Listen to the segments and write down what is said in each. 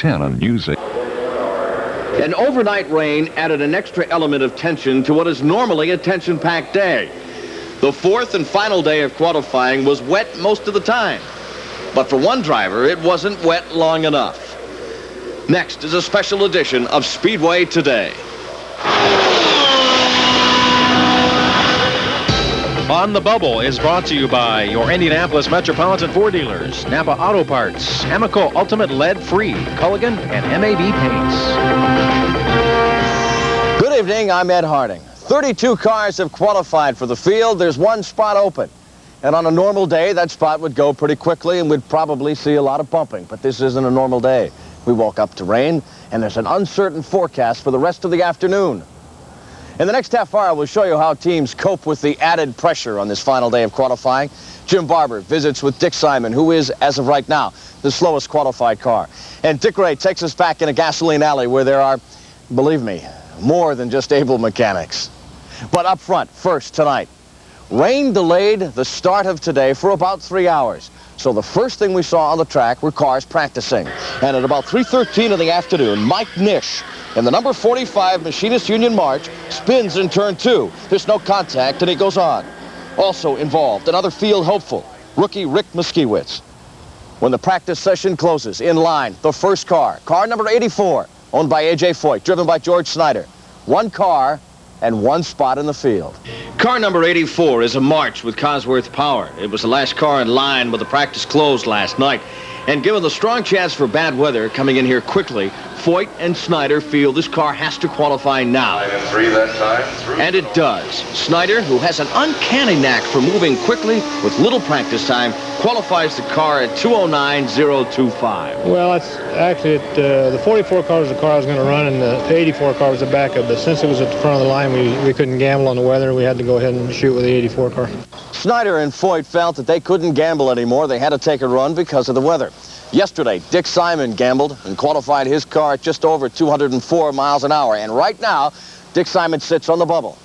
10 on News 8. An overnight rain added an extra element of tension to what is normally a tension-packed day. The fourth and final day of qualifying was wet most of the time. But for one driver, it wasn't wet long enough. Next is a special edition of Speedway Today. On the Bubble is brought to you by your Indianapolis Metropolitan Ford dealers, Napa Auto Parts, Amoco Ultimate Lead-Free, Culligan, and MAB Paints. Good evening, I'm Ed Harding. 32 cars have qualified for the field. There's one spot open. And on a normal day, that spot would go pretty quickly and we'd probably see a lot of bumping. But this isn't a normal day. We woke up to rain, and there's an uncertain forecast for the rest of the afternoon. In the next half hour, we'll show you how teams cope with the added pressure on this final day of qualifying. Jim Barber visits with Dick Simon, who is, as of right now, the slowest qualified car. And Dick Ray takes us back in a gasoline alley where there are, believe me, more than just able mechanics. But up front, first tonight, rain delayed the start of today for about 3 hours. So the first thing we saw on the track were cars practicing. And at about 3:13 in the afternoon, Mike Nish in the number 45 Machinist Union March spins in turn 2. There's no contact, and he goes on. Also involved, another field hopeful, rookie Rick Muskiewicz. When the practice session closes, in line, the first car number 84, owned by A.J. Foyt, driven by George Snyder. One car and one spot in the field. Car number 84 is a March with Cosworth power. It was the last car in line when the practice closed last night. And given the strong chance for bad weather coming in here quickly, Foyt and Snyder feel this car has to qualify now. 9 and 3 that time. And it does. Snyder, who has an uncanny knack for moving quickly with little practice time, qualifies the car at 2:09.025. Well, it's actually the 44 car was the car I was going to run, and the 84 car was the backup. But since it was at the front of the line, we couldn't gamble on the weather. We had to go ahead and shoot with the 84 car. Snyder and Foyt felt that they couldn't gamble anymore. They had to take a run because of the weather. Yesterday, Dick Simon gambled and qualified his car at just over 204 miles an hour. And right now, Dick Simon sits on the bubble.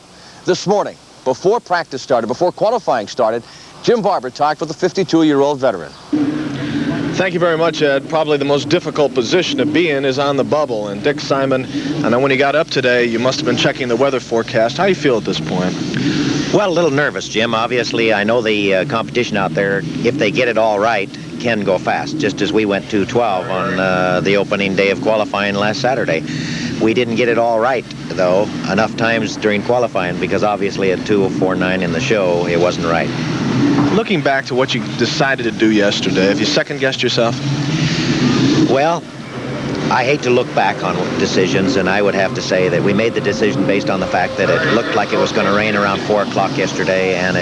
This morning, before practice started, before qualifying started, Jim Barber talked with a 52-year-old veteran. Thank you very much, Ed. Probably the most difficult position to be in is on the bubble. And Dick Simon, I know when you got up today, you must have been checking the weather forecast. How do you feel at this point? Well, a little nervous, Jim. Obviously, I know the competition out there, if they get it all right, can go fast, just as we went 2:12 on the opening day of qualifying last Saturday. We didn't get it all right, though, enough times during qualifying, because obviously at 2:04.9 in the show, it wasn't right. Looking back to what you decided to do yesterday, have you second-guessed yourself? Well, I hate to look back on decisions, and I would have to say that we made the decision based on the fact that it looked like it was going to rain around 4 o'clock yesterday, and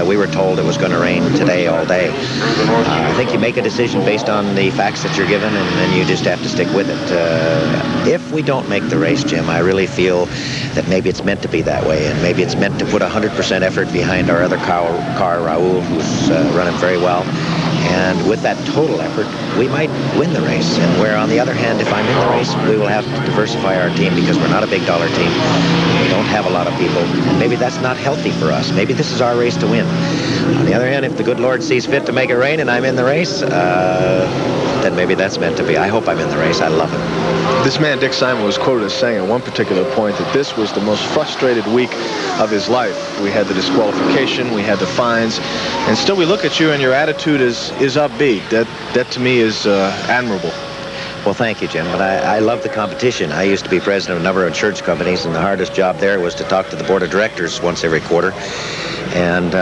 we were told it was going to rain today all day. I think you make a decision based on the facts that you're given, and then you just have to stick with it. If we don't make the race, Jim, I really feel that maybe it's meant to be that way, and maybe it's meant to put 100% effort behind our other car, Raul, who's running very well. And with that total effort, we might win the race. And where, on the other hand, if I'm in the race, we will have to diversify our team because we're not a big dollar team. We don't have a lot of people. And maybe that's not healthy for us. Maybe this is our race to win. On the other hand, if the good Lord sees fit to make it rain and I'm in the race, then maybe that's meant to be. I hope I'm in the race. I love it. This man, Dick Simon, was quoted as saying at one particular point that this was the most frustrated week of his life. We had the disqualification, we had the fines, and still we look at you and your attitude is upbeat. That to me is admirable. Well, thank you, Jim, but I love the competition. I used to be president of a number of insurance companies, and the hardest job there was to talk to the board of directors once every quarter. And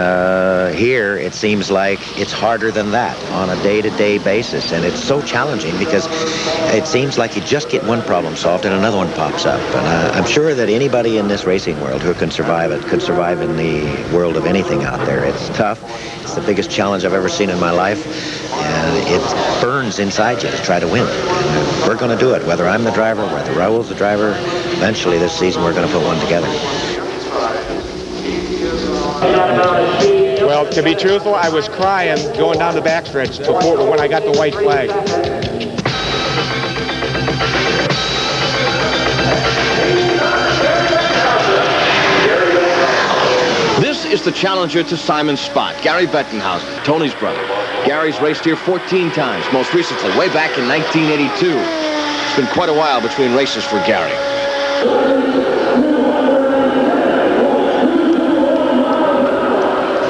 here, it seems like it's harder than that on a day-to-day basis. And it's so challenging because it seems like you just get one problem solved and another one pops up. And I'm sure that anybody in this racing world who can survive it could survive in the world of anything out there. It's tough. It's the biggest challenge I've ever seen in my life. And it burns inside you to try to win. And we're going to do it, whether I'm the driver, whether Raul's the driver. Eventually this season, we're going to put one together. Well, to be truthful, I was crying going down the backstretch when I got the white flag. This is the challenger to Simon's spot, Gary Bettenhausen, Tony's brother. Gary's raced here 14 times, most recently way back in 1982. It's been quite a while between races for Gary.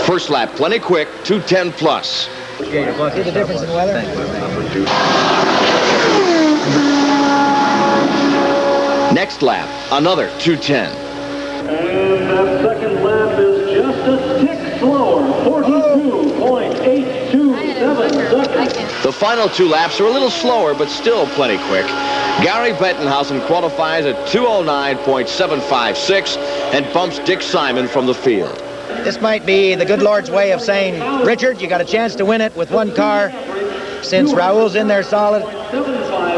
First lap, plenty quick, 2:10 plus. See the difference in weather? Next lap, another 2:10. And that second lap is just a tick slower, 42.827 seconds. The final 2 laps are a little slower, but still plenty quick. Gary Bettenhausen qualifies at 209.756 and bumps Dick Simon from the field. This might be the good Lord's way of saying, Richard, you got a chance to win it with one car. Since Raul's in there solid,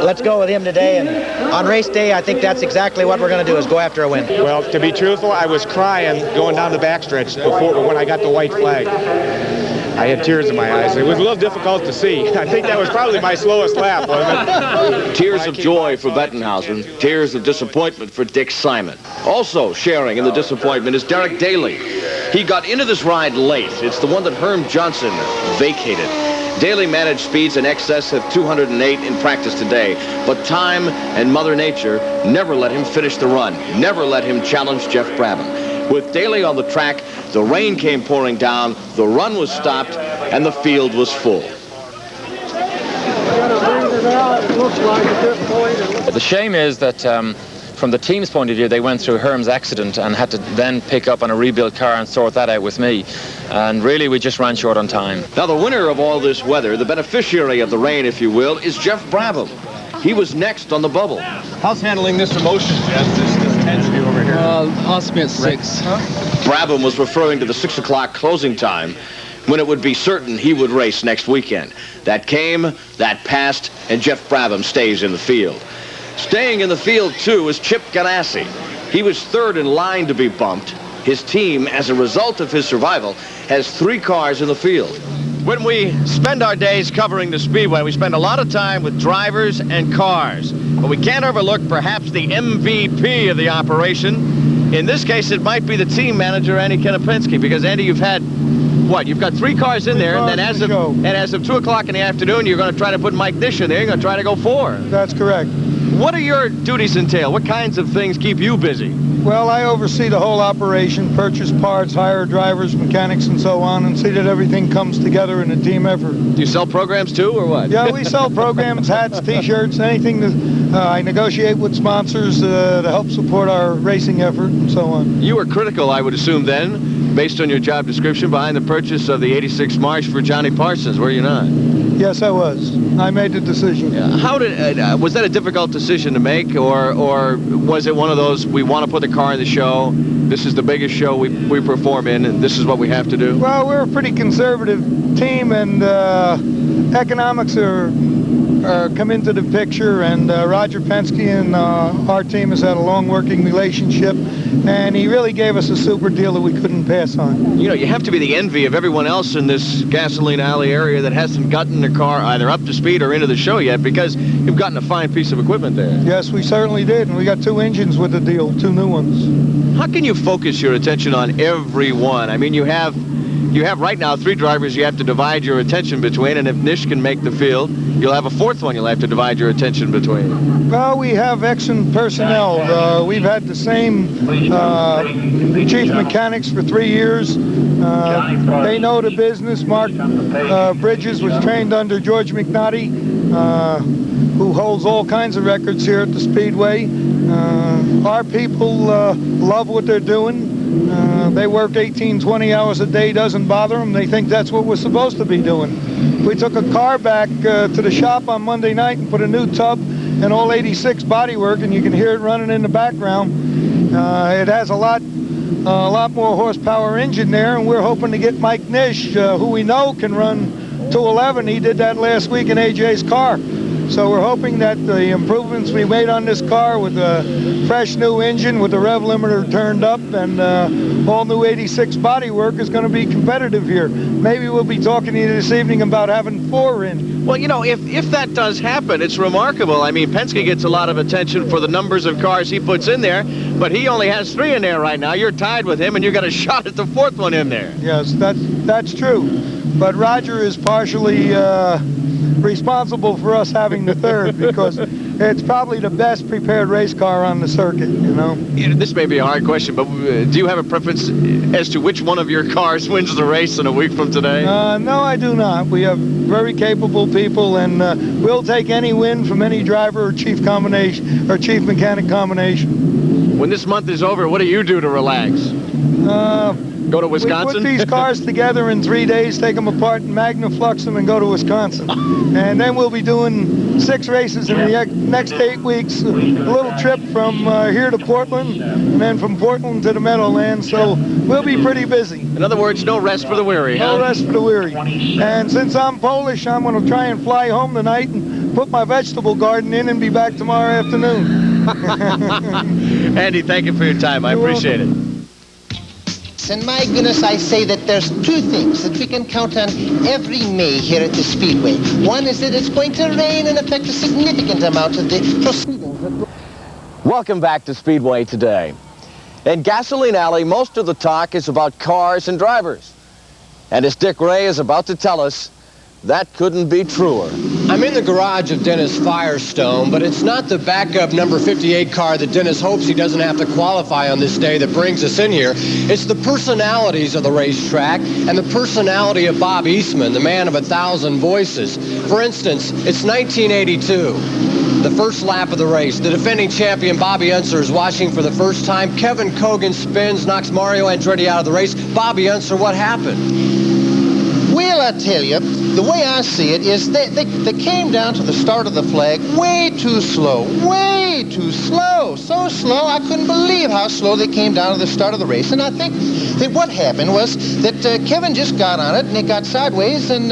let's go with him today. And on race day, I think that's exactly what we're going to do, is go after a win. Well, to be truthful, I was crying going down the backstretch when I got the white flag. I had tears in my eyes. It was a little difficult to see. I think that was probably my slowest lap, wasn't it? Tears of joy for Bettenhausen, tears of disappointment for Dick Simon. Also sharing in the disappointment is Derek Daly. He got into this ride late. It's the one that Herm Johnson vacated. Daly managed speeds in excess of 208 in practice today, but time and Mother Nature never let him finish the run, never let him challenge Jeff Brabham. With Daly on the track, the rain came pouring down, the run was stopped, and the field was full. The shame is that from the team's point of view, they went through Herm's accident and had to then pick up on a rebuilt car and sort that out with me. And really, we just ran short on time. Now, the winner of all this weather, the beneficiary of the rain, if you will, is Jeff Brabham. He was next on the bubble. How's handling this emotion, Jeff, this tension over here? Possibly at 6. Brabham was referring to the 6 o'clock closing time when it would be certain he would race next weekend. That came, that passed, and Jeff Brabham stays in the field. Staying in the field, too, is Chip Ganassi. He was third in line to be bumped. His team, as a result of his survival, has 3 cars in the field. When we spend our days covering the Speedway, we spend a lot of time with drivers and cars. But we can't overlook perhaps the MVP of the operation. In this case, it might be the team manager, Andy Konopinski, because, Andy, you've had, what, you've got 3 cars in there, and then as of 2 o'clock in the afternoon, you're going to try to put Mike Nish in there. You're going to try to go 4. That's correct. What do your duties entail? What kinds of things keep you busy? Well, I oversee the whole operation, purchase parts, hire drivers, mechanics, and so on, and see that everything comes together in a team effort. Do you sell programs too, or what? Yeah, we sell programs, hats, T-shirts, anything. I negotiate with sponsors to help support our racing effort and so on. You were critical, I would assume then, based on your job description, behind the purchase of the 86 March for Johnny Parsons, were you not? Yes, I was. I made the decision. Yeah. How did was that a difficult decision to make, or was it one of those, we want to put the car in the show, this is the biggest show we perform in, and this is what we have to do? Well, we're a pretty conservative team, and economics come into the picture, and Roger Penske and our team has had a long working relationship, and he really gave us a super deal that we couldn't pass on. You know, you have to be the envy of everyone else in this gasoline alley area that hasn't gotten their car either up to speed or into the show yet, because you've gotten a fine piece of equipment there. Yes, we certainly did, and we got 2 engines with the deal, 2 new ones. How can you focus your attention on everyone? I mean, you have right now 3 drivers you have to divide your attention between, and if Nish can make the field, you'll have a 4th one you'll have to divide your attention between. Well, we have excellent personnel. We've had the same chief mechanics for 3 years. They know the business. Mark Bridges was trained under George McNaughty, who holds all kinds of records here at the Speedway. Our people love what they're doing. They work 18, 20 hours a day, doesn't bother them. They think that's what we're supposed to be doing. We took a car back to the shop on Monday night and put a new tub and all 86 bodywork, and you can hear it running in the background. It has a lot more horsepower engine there, and we're hoping to get Mike Nish, who we know can run 211. He did that last week in AJ's car. So we're hoping that the improvements we made on this car with a fresh new engine, with the rev limiter turned up, and all new 86 bodywork is going to be competitive here. Maybe we'll be talking to you this evening about having 4 in. Well, you know, if that does happen, it's remarkable. I mean, Penske gets a lot of attention for the numbers of cars he puts in there, but he only has 3 in there right now. You're tied with him, and you got a shot at the 4th one in there. Yes, that's true. But Roger is partially responsible for us having the 3rd, because it's probably the best prepared race car on the circuit, you know. This may be a hard question, but do you have a preference as to which one of your cars wins the race in a week from today? No, I do not. We have very capable people, and we'll take any win from any driver or chief mechanic combination. When this month is over, what do you do to relax? Go to Wisconsin? We put these cars together in 3 days, take them apart and magnaflux them and go to Wisconsin. And then we'll be doing 6 races in the next 8 weeks. A little trip from here to Portland, and then from Portland to the Meadowlands. So we'll be pretty busy. In other words, no rest for the weary, huh? No rest for the weary. And since I'm Polish, I'm going to try and fly home tonight and put my vegetable garden in and be back tomorrow afternoon. Andy, thank you for your time. I appreciate it. And my goodness, I say that there's 2 things that we can count on every May here at the Speedway. One is that it's going to rain and affect a significant amount of the proceedings. Welcome back to Speedway today. In Gasoline Alley, most of the talk is about cars and drivers. And as Dick Ray is about to tell us, that couldn't be truer. I'm in the garage of Dennis Firestone, but it's not the backup number 58 car that Dennis hopes he doesn't have to qualify on this day that brings us in here. It's the personalities of the racetrack and the personality of Bob Eastman, the man of 1,000 voices. For instance, it's 1982. The first lap of the race. The defending champion, Bobby Unser, is watching for the first time. Kevin Cogan spins, knocks Mario Andretti out of the race. Bobby Unser, what happened? Well, I tell you, the way I see it is they came down to the start of the flag way too slow. Way too slow. So slow, I couldn't believe how slow they came down to the start of the race. And I think that what happened was that Kevin just got on it, and it got sideways, and,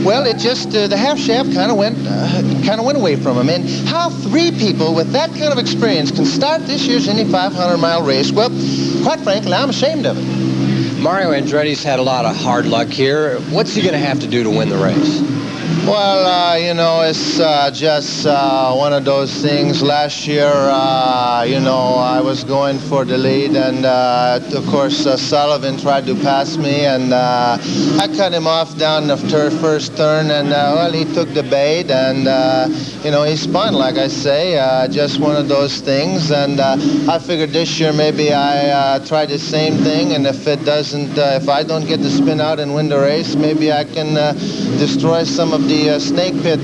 well, it just, the half shaft kind of went away from him. And how 3 people with that kind of experience can start this year's Indy 500-mile race, well, quite frankly, I'm ashamed of it. Mario Andretti's had a lot of hard luck here. What's he going to have to do to win the race? Well, you know, it's just one of those things. Last year, you know, I was going for the lead, and of course, Sullivan tried to pass me, and I cut him off down the first turn, and well, he took the bait, and you know, he spun, like I say, just one of those things. And I figured this year maybe I try the same thing, and if it doesn't, if I don't get the spin out and win the race, maybe I can destroy some of the snake pit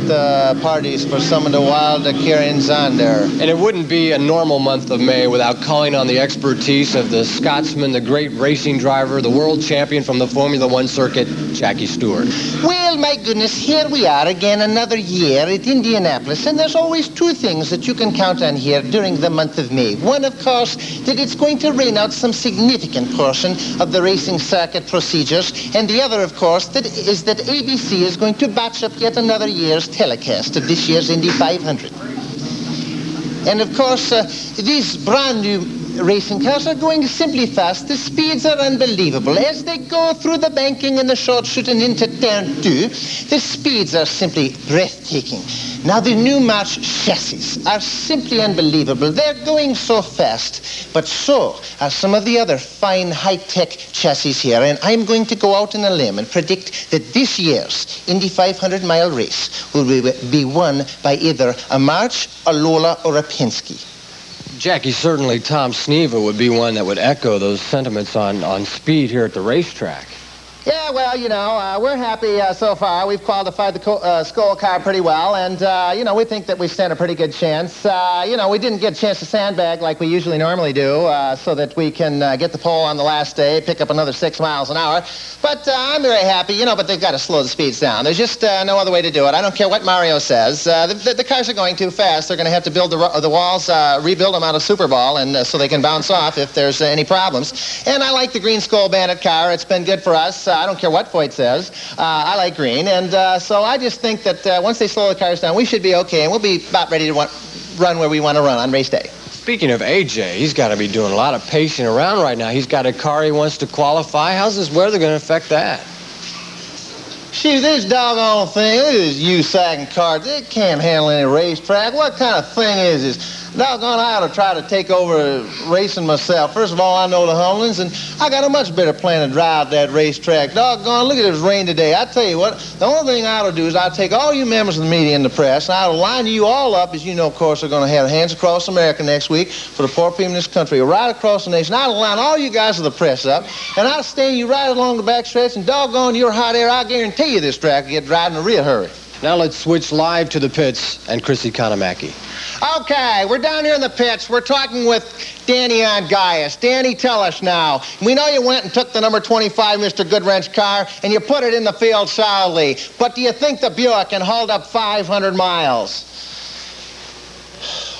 parties for some of the wild carryings on there. And it wouldn't be a normal month of May without calling on the expertise of the Scotsman, the great racing driver, the world champion from the Formula One circuit, Jackie Stewart. Well, my goodness, here we are again another year at Indianapolis, and there's always 2 things that you can count on here during the month of May. One, of course, that it's going to rain out some significant portion of the racing circuit procedures, and the other, of course, that ABC is going to batch up yet another year's telecast of this year's Indy 500. And of course, these brand new racing cars are going simply fast. The speeds are unbelievable. As they go through the banking and the short chute and into turn 2, the speeds are simply breathtaking. Now, the new March chassis are simply unbelievable. They're going so fast, but so are some of the other fine high-tech chassis here. And I'm going to go out on a limb and predict that this year's Indy 500-mile race will be won by either a March, a Lola, or a Penske. Jackie, certainly Tom Sneva would be one that would echo those sentiments on speed here at the racetrack. Yeah, well, you know, we're happy so far. We've qualified the Skoal car pretty well, and, you know, we think that we stand a pretty good chance. You know, we didn't get a chance to sandbag like we usually normally do, so that we can get the pole on the last day, pick up another 6 miles an hour. But I'm very happy, you know, but they've got to slow the speeds down. There's just no other way to do it. I don't care what Mario says. The cars are going too fast. They're going to have to build the walls, rebuild them out of Super Ball, and so they can bounce off if there's any problems. And I like the green Skoal Bandit car. It's been good for us. I don't care what Foyt says. I like green. And so I just think that once they slow the cars down, we should be okay, and we'll be about ready to run where we want to run on race day. Speaking of AJ, he's got to be doing a lot of pacing around right now. He's got a car he wants to qualify. How's this weather going to affect that? Shoot, this doggone thing, this USAC car, it can't handle any racetrack. What kind of thing is this? Doggone, I ought to try to take over racing myself. First of all, I know the Humlins, and I got a much better plan to drive that racetrack. Doggone, look at this rain today. I tell you what, the only thing I ought to do is I'll take all you members of the media and the press, and I'll line you all up, as you know, of course, they're going to have Hands Across America next week for the poor people in this country, right across the nation. I'll line all you guys of the press up, and I'll stand you right along the backstretch, and doggone your hot air, I guarantee you this track will get dried in a real hurry. Now let's switch live to the pits and Chris Economaki. Okay, we're down here in the pits. We're talking with Danny Gaius. Danny, tell us now. We know you went and took the number 25 Mr. Goodwrench car and you put it in the field solidly. But do you think the Buick can hold up 500 miles?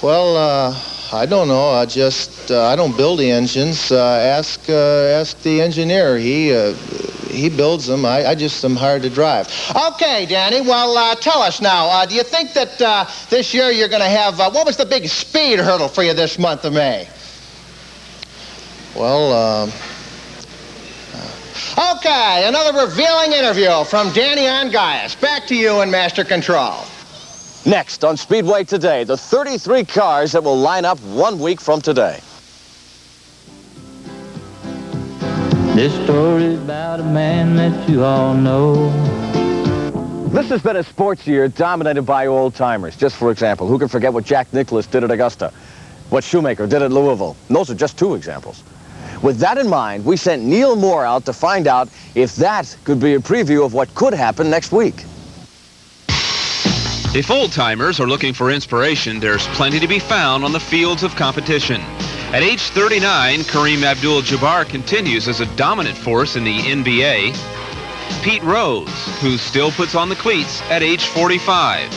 Well, I don't know. I don't build the engines. Ask the engineer. He builds them. I just am hired to drive. Okay, Danny. Well, tell us now. Do you think that this year you're going to have... what was the big speed hurdle for you this month of May? Well, okay, another revealing interview from Danny Gaius. Back to you in Master Control. Next on Speedway Today, the 33 cars that will line up 1 week from today. This story's about a man that you all know. This has been a sports year dominated by old-timers. Just for example, who can forget what Jack Nicklaus did at Augusta, what Shoemaker did at Louisville? And those are just two examples. With that in mind, we sent Neal Moore out to find out if that could be a preview of what could happen next week. If old-timers are looking for inspiration, there's plenty to be found on the fields of competition. At age 39, Kareem Abdul-Jabbar continues as a dominant force in the NBA. Pete Rose, who still puts on the cleats at age 45.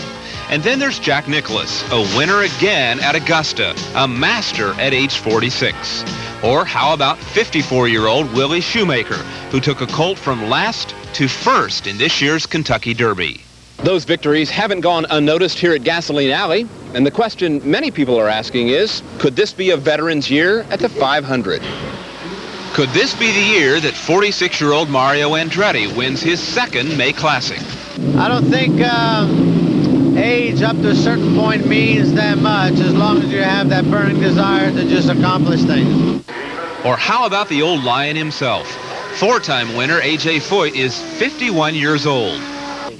And then there's Jack Nicklaus, a winner again at Augusta, a master at age 46. Or how about 54-year-old Willie Shoemaker, who took a colt from last to first in this year's Kentucky Derby. Those victories haven't gone unnoticed here at Gasoline Alley, and the question many people are asking is, could this be a veteran's year at the 500? Could this be the year that 46-year-old Mario Andretti wins his second May Classic? I don't think age up to a certain point means that much, as long as you have that burning desire to just accomplish things. Or how about the old lion himself? Four-time winner A.J. Foyt is 51 years old.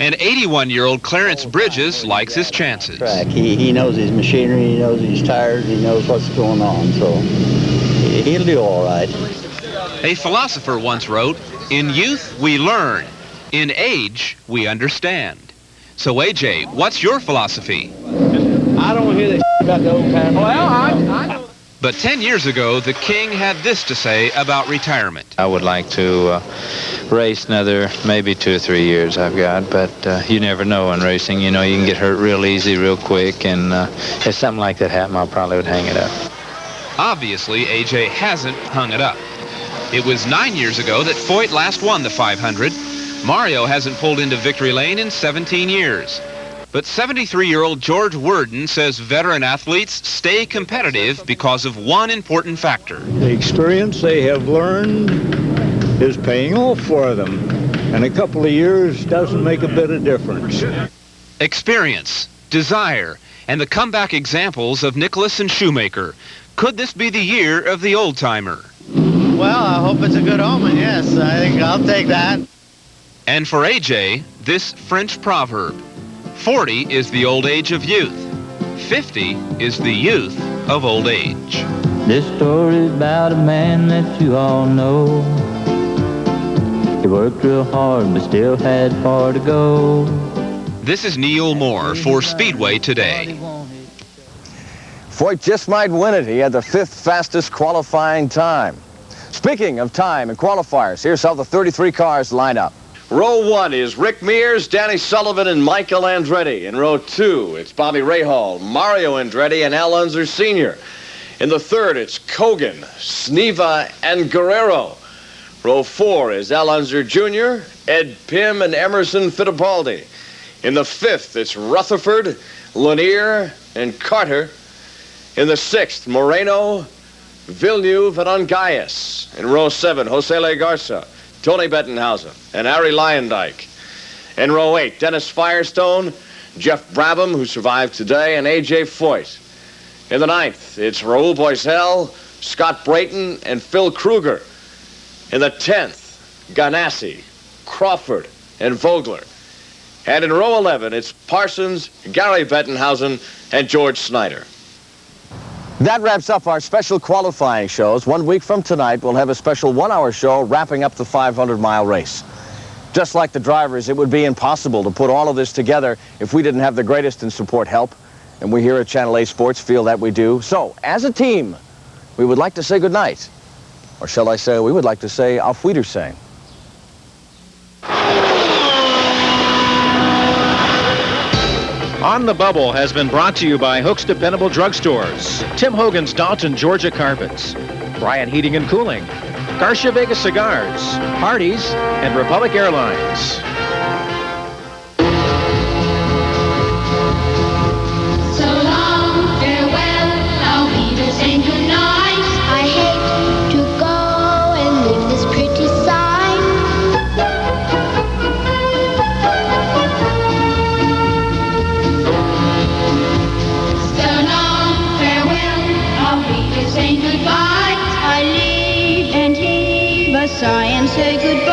And 81-year-old Clarence Bridges likes his chances. He knows his machinery, he knows his tires, he knows what's going on, so he'll do all right. A philosopher once wrote, "In youth, we learn. In age, we understand." So, AJ, what's your philosophy? I don't hear that about the old time. Well, I know. But 10 years ago, the King had this to say about retirement. I would like to race another maybe 2 or 3 years I've got, but you never know in racing. You know, you can get hurt real easy, real quick, and if something like that happened, I probably would hang it up. Obviously, AJ hasn't hung it up. It was 9 years ago that Foyt last won the 500. Mario hasn't pulled into victory lane in 17 years. But 73-year-old George Worden says veteran athletes stay competitive because of one important factor. The experience they have learned is paying off for them. And a couple of years doesn't make a bit of difference. Experience, desire, and the comeback examples of Nicklaus and Shoemaker. Could this be the year of the old-timer? Well, I hope it's a good omen, yes. I think I'll take that. And for AJ, this French proverb: 40 is the old age of youth. 50 is the youth of old age. This story's about a man that you all know. He worked real hard, but still had far to go. This is Neal Moore for Speedway Today. Foyt just might win it. He had the 5th fastest qualifying time. Speaking of time and qualifiers, here's how the 33 cars line up. Row 1 is Rick Mears, Danny Sullivan, and Michael Andretti. In row 2, it's Bobby Rahal, Mario Andretti, and Al Unser Sr. In the 3rd, it's Kogan, Sneva, and Guerrero. Row 4 is Al Unser Jr., Ed Pym, and Emerson Fittipaldi. In the 5th, it's Rutherford, Lanier, and Carter. In the 6th, Moreno, Villeneuve, and Ungaius. In row 7, Jose Legarza, Tony Bettenhausen, and Harry Lyondike. In row 8, Dennis Firestone, Jeff Brabham, who survived today, and A.J. Foyt. In the 9th, it's Raul Boisel, Scott Brayton, and Phil Kruger. In the 10th, Ganassi, Crawford, and Vogler. And in row 11, it's Parsons, Gary Bettenhausen, and George Snyder. That wraps up our special qualifying shows. 1 week from tonight, we'll have a special 1-hour show wrapping up the 500-mile race. Just like the drivers, it would be impossible to put all of this together if we didn't have the greatest in support help. And we here at Channel 8 Sports feel that we do. So, as a team, we would like to say goodnight. Or shall I say, we would like to say Auf Wiedersehen. On the Bubble has been brought to you by Hook's Dependable Drugstores, Tim Hogan's Dalton, Georgia Carpets, Bryant Heating and Cooling, Garcia Vegas Cigars, Hardee's, and Republic Airlines. So long, farewell, Auf Wiedersehen, good night. I hate to go and leave this pretty sign. So long, farewell, Auf Wiedersehen, goodbye. I leave and leave a sigh and say goodbye.